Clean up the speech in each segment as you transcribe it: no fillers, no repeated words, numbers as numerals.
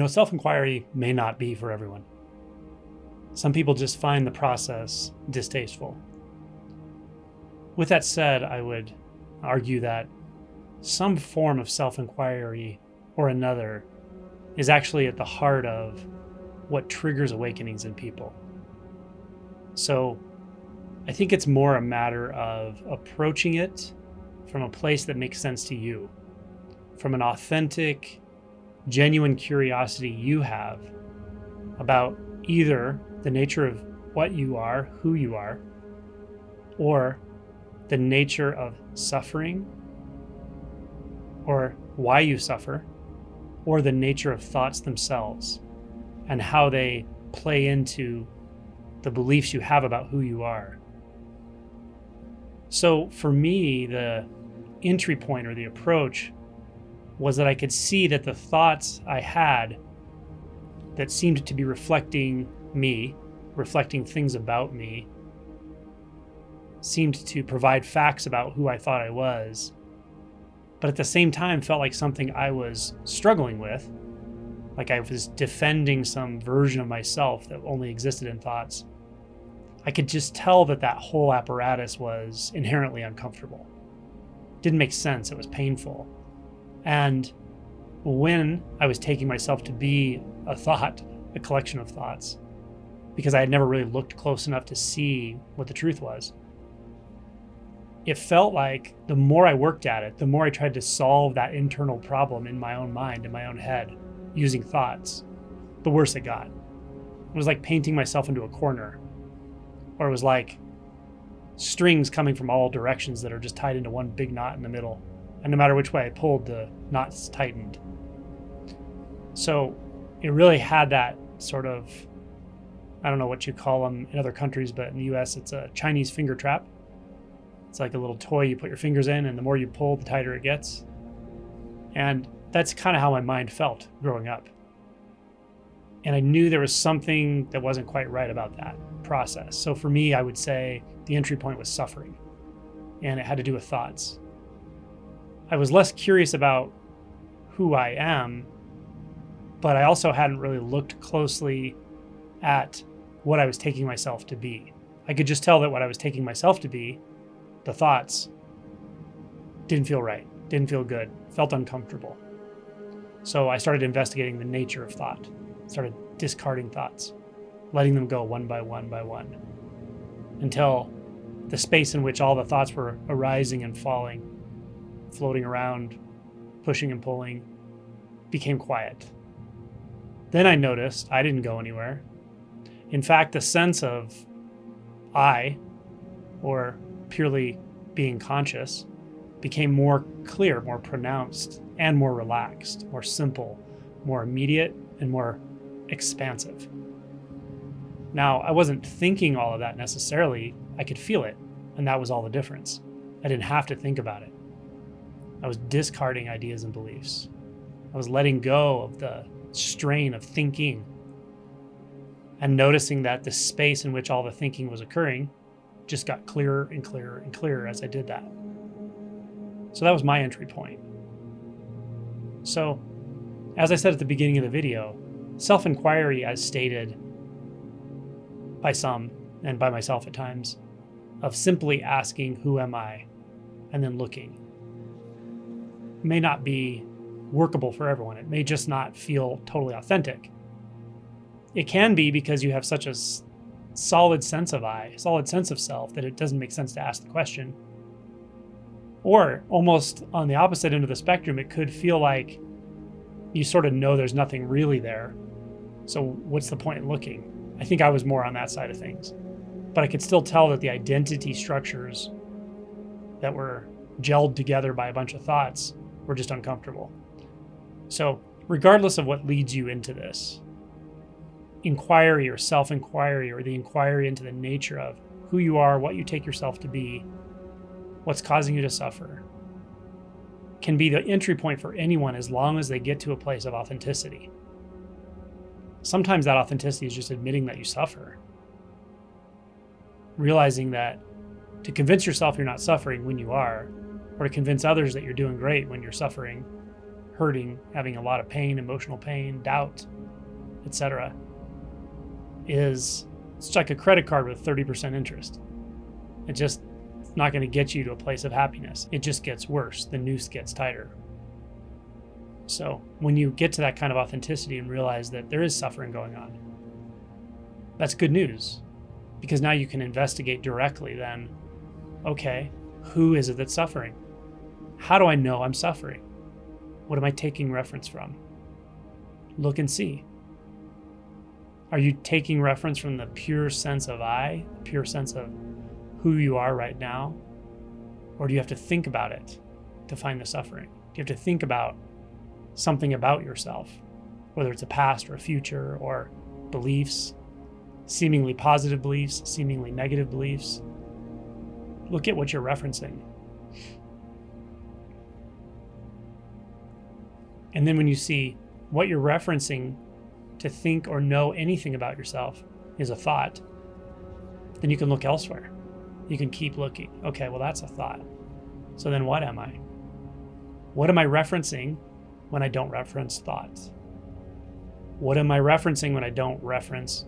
Self-inquiry may not be for everyone. Some people just find the process distasteful. With that said, I would argue that some form of self-inquiry or another is actually at the heart of what triggers awakenings in people. So I think it's more a matter of approaching it from a place that makes sense to you, from an authentic, genuine curiosity you have about either the nature of what you are, who you are, or the nature of suffering, or why you suffer, or the nature of thoughts themselves and how they play into the beliefs you have about who you are. So for me, the entry point or the approach was that I could see that the thoughts I had that seemed to be reflecting me, reflecting things about me, seemed to provide facts about who I thought I was, but at the same time felt like something I was struggling with, like I was defending some version of myself that only existed in thoughts. I could just tell that that whole apparatus was inherently uncomfortable. It didn't make sense. It was painful. And when I was taking myself to be a thought, a collection of thoughts, because I had never really looked close enough to see what the truth was, it felt like the more I worked at it, the more I tried to solve that internal problem in my own mind, in my own head, using thoughts, the worse it got. It was like painting myself into a corner, or it was like strings coming from all directions that are just tied into one big knot in the middle. And no matter which way I pulled, the knots tightened. So it really had that sort of, I don't know what you call them in other countries, but in the US, it's a Chinese finger trap. It's like a little toy you put your fingers in, and the more you pull, the tighter it gets. And that's kind of how my mind felt growing up. And I knew there was something that wasn't quite right about that process. So for me, I would say the entry point was suffering, and it had to do with thoughts. I was less curious about who I am, but I also hadn't really looked closely at what I was taking myself to be. I could just tell that what I was taking myself to be, the thoughts, didn't feel right, didn't feel good, felt uncomfortable. So I started investigating the nature of thought, started discarding thoughts, letting them go one by one by one, until the space in which all the thoughts were arising and falling, floating around, pushing and pulling, became quiet. Then I noticed I didn't go anywhere. In fact, the sense of I, or purely being conscious, became more clear, more pronounced, and more relaxed, more simple, more immediate, and more expansive. Now, I wasn't thinking all of that necessarily. I could feel it, and that was all the difference. I didn't have to think about it. I was discarding ideas and beliefs. I was letting go of the strain of thinking and noticing that the space in which all the thinking was occurring just got clearer and clearer and clearer as I did that. So that was my entry point. So, as I said at the beginning of the video, self-inquiry, as stated by some and by myself at times, of simply asking, who am I? And then looking, may not be workable for everyone. It may just not feel totally authentic. It can be because you have such a solid sense of I, solid sense of self, that it doesn't make sense to ask the question. Or almost on the opposite end of the spectrum, it could feel like you sort of know there's nothing really there. So what's the point in looking? I think I was more on that side of things. But I could still tell that the identity structures that were gelled together by a bunch of thoughts were just uncomfortable. So regardless of what leads you into this, inquiry or self-inquiry, or the inquiry into the nature of who you are, what you take yourself to be, what's causing you to suffer, can be the entry point for anyone as long as they get to a place of authenticity. Sometimes that authenticity is just admitting that you suffer. Realizing that to convince yourself you're not suffering when you are, or to convince others that you're doing great when you're suffering, hurting, having a lot of pain, emotional pain, doubt, etc., it's like a credit card with 30% interest. It's just not going to get you to a place of happiness. It just gets worse. The noose gets tighter. So when you get to that kind of authenticity and realize that there is suffering going on, that's good news, because now you can investigate directly then, okay, who is it that's suffering? How do I know I'm suffering? What am I taking reference from? Look and see. Are you taking reference from the pure sense of I, the pure sense of who you are right now? Or do you have to think about it to find the suffering? Do you have to think about something about yourself, whether it's a past or a future or beliefs, seemingly positive beliefs, seemingly negative beliefs? Look at what you're referencing. And then when you see what you're referencing to think or know anything about yourself is a thought, then you can look elsewhere. You can keep looking. Okay, well, that's a thought. So then what am I? What am I referencing when I don't reference thoughts? What am I referencing when I don't reference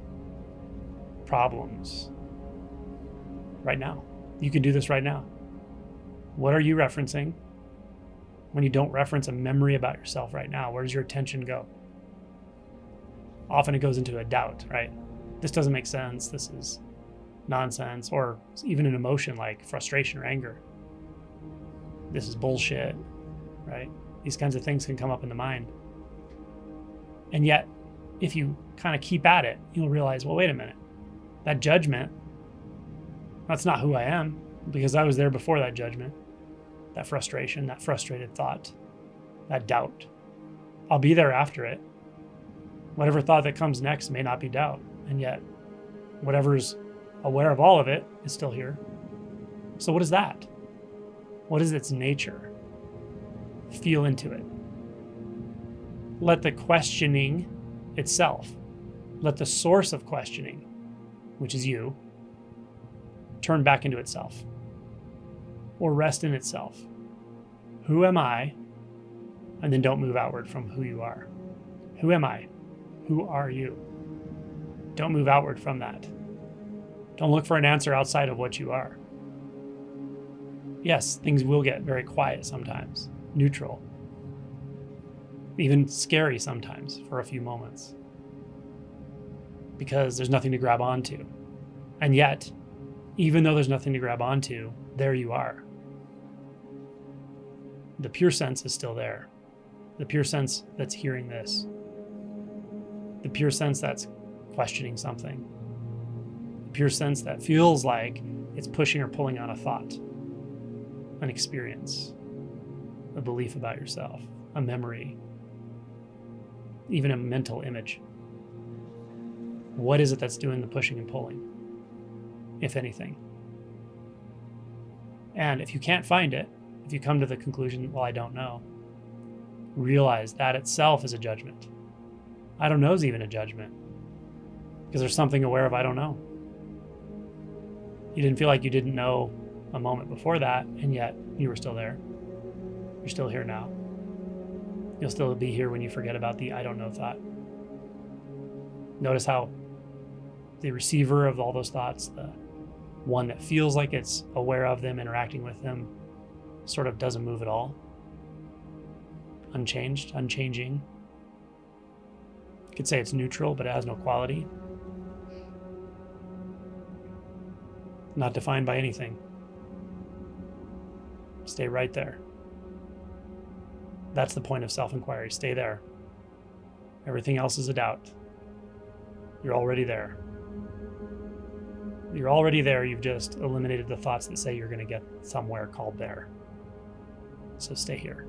problems? Right now. You can do this right now. What are you referencing when you don't reference a memory about yourself right now? Where does your attention go? Often it goes into a doubt, right? This doesn't make sense. This is nonsense. Or even an emotion like frustration or anger. This is bullshit, right? These kinds of things can come up in the mind. And yet, if you kind of keep at it, you'll realize, well, wait a minute. That judgment, that's not who I am, because I was there before that judgment, that frustration, that frustrated thought, that doubt. I'll be there after it. Whatever thought that comes next may not be doubt, and yet whatever's aware of all of it is still here. So what is that? What is its nature? Feel into it. Let the questioning itself, let the source of questioning, which is you, turn back into itself or rest in itself. Who am I? And then don't move outward from who you are. Who am I? Who are you? Don't move outward from that. Don't look for an answer outside of what you are. Yes, things will get very quiet sometimes, neutral, even scary sometimes for a few moments, because there's nothing to grab onto. And yet, even though there's nothing to grab onto, there you are. The pure sense is still there. The pure sense that's hearing this. The pure sense that's questioning something. The pure sense that feels like it's pushing or pulling on a thought, an experience, a belief about yourself, a memory, even a mental image. What is it that's doing the pushing and pulling, if anything? And if you can't find it, if you come to the conclusion, well, I don't know, realize that itself is a judgment. I don't know is even a judgment, because there's something aware of I don't know. You didn't feel like you didn't know a moment before that, and yet you were still there. You're still here now. You'll still be here when you forget about the I don't know thought. Notice how the receiver of all those thoughts, the one that feels like it's aware of them, interacting with them, sort of doesn't move at all. Unchanged, unchanging. You could say it's neutral, but it has no quality. Not defined by anything. Stay right there. That's the point of self-inquiry. Stay there. Everything else is a doubt. You're already there. You're already there. You've just eliminated the thoughts that say you're going to get somewhere called there. So stay here.